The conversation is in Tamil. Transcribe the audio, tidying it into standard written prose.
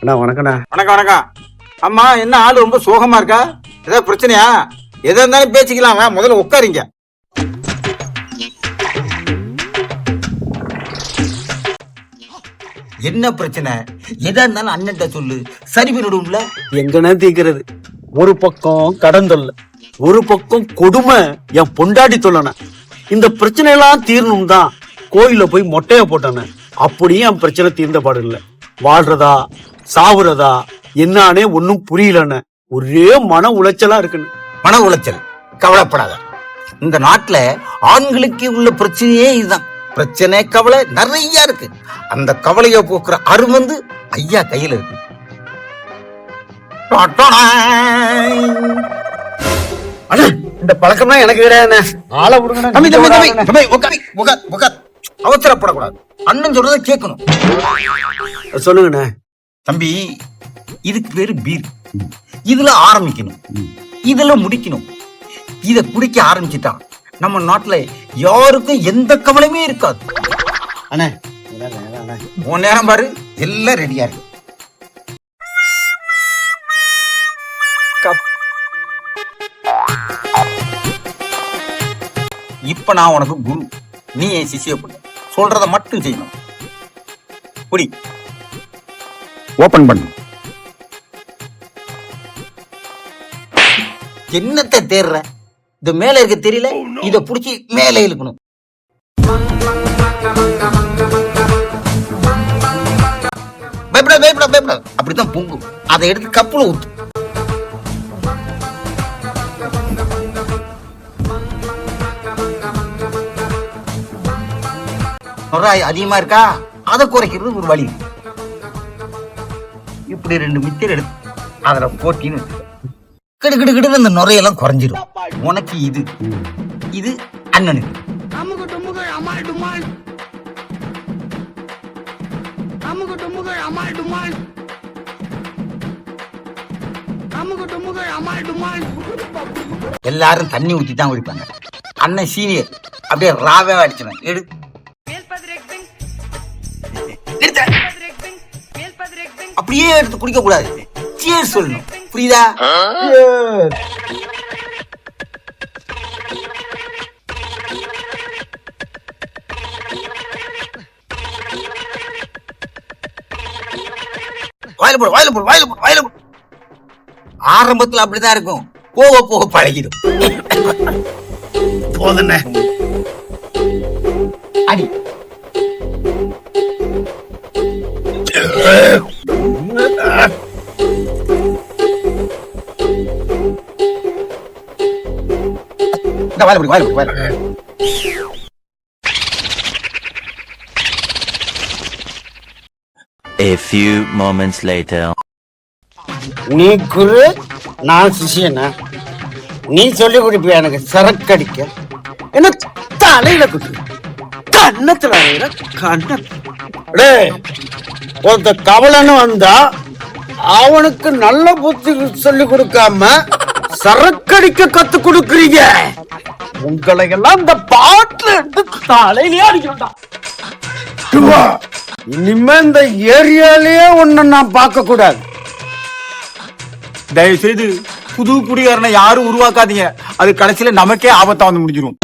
அண்ணா வணக்கண்ணா. வணக்கம் வணக்கம். அம்மா என்ன ஆளு ரொம்ப சோகமா இருக்கா? ஏதாவது பிரச்சனையா? எதா இருந்தாலும் பேசிக்கலாங்க, முதல்ல உட்காருங்க. என்ன பிரச்சனை? எதா இருந்தாலும் அண்ணன்ட்ட சொல்லு, சரி பண்ணிடும்ல. எங்கண்ணா தீக்கிறது? ஒரு பக்கம் கடன் தொல்லை, ஒரு பக்கம் கொடுமை என் பொண்டாட்டி தொல்லன. இந்த பிரச்சனை எல்லாம் தீரணும் தான் கோயில போய் மொட்டைய போட்டானே. அப்படியே என் பிரச்சனை தீர்ந்த பாடு இல்ல. வாழ்றதா சாவுறதா என்னானே ஒன்னும் புரியலன்னு ஒரே மன உளைச்சலா இருக்குன்னு. மன உளைச்சல் கவலைப்படாத. இந்த நாட்டுல ஆண்களுக்கு உள்ள பிரச்சனையே இதுதான். பிரச்சனை கவலை நிறைய இருக்கு. அந்த கவலைய போக்குற அருமந்து ஐயா கையில இருக்கு. இந்த பழக்கம்னா எனக்கு கிடையாது. ஆளை விடுங்க. அவசரப்படக்கூடாது. அண்ணன் சொல்றத கேட்கணும். சொல்லுங்கண்ணே. தம்பி, இதுக்கு பேரு பீர். இதுல ஆரம்பிக்கணும், இதுல முடிக்கணும். இத குடிக்க ஆரம்பிச்சுட்டா நம்ம நாட்டுல யாருக்கும் எந்த கவலையுமே இருக்காது. அண்ணே உன் நேரம் பாரு, எல்லாம் ரெடியா இருக்கு. இப்ப நான் உனக்கு குரு, நீ என் சிஷ்ய பண்ணு. சொல்றத மட்டும் செய்யணும். குடி, ஓபன் பண்ணு. என்னத்தை தேர்ற? இது மேல இருக்க தெரியல, இத புடிச்சு மேல இழுக்கணும். பயப்பட பயப்பட பயப்பட அப்படித்தான் பொங்கும். அதை எடுத்து கப்புல ஊத்து. அதிகமா இருக்கா? அதை குறைக்கிறது ஒரு வழி. இப்படி 2 மிச்சர் எடுத்து அதுல போட்டின்னு கிடு அந்த நுரையெல்லாம் குறைஞ்சிரும். உனக்கு இது, இது அண்ணனுக்கு. எல்லாரும் தண்ணி ஊத்தி தான் குடிப்பாங்க. அண்ணன் சீனியர், அப்படியே ராவே அடிச்சிடும். எடு. அப்படியே எடுத்து குடிக்க கூடாது, சியர்ஸ் சொல்லணும். புரியுதா? வாயில போடு வாயில போடு வாயில போடு வாயில போடு. ஆரம்பத்துல அப்படிதான் இருக்கும், போக போக பழகிடும். போதுண்ணே. அடி. வாயில போடு வாயில போடு வாயில. A few moments later. நீ குரு, நான் சிஷியனா? நீ சொல்லி கொடுப்பியா எனக்கு சரக்கு அடிக்க? என்ன தலையில குத்து, கண்ணத்துல கண்ண. ஒருத்த கவலைன்னு வந்தா அவனுக்கு நல்ல புத்தி சொல்லி கொடுக்காம சரக்கடிக்க கத்து கொடுக்குறீங்க. உங்களை எல்லாம் இந்த பாட்டுல எடுத்து தலையிலேயே அடிக்கிறா. இனிமே இந்த ஏரியாலேயே ஒன்ன நான் பார்க்க கூடாது. தயவு செய்து புது குடிகாரனை யாரும் உருவாக்காதீங்க. அது கடைசியில நமக்கே ஆபத்தா வந்து முடிஞ்சிடும்.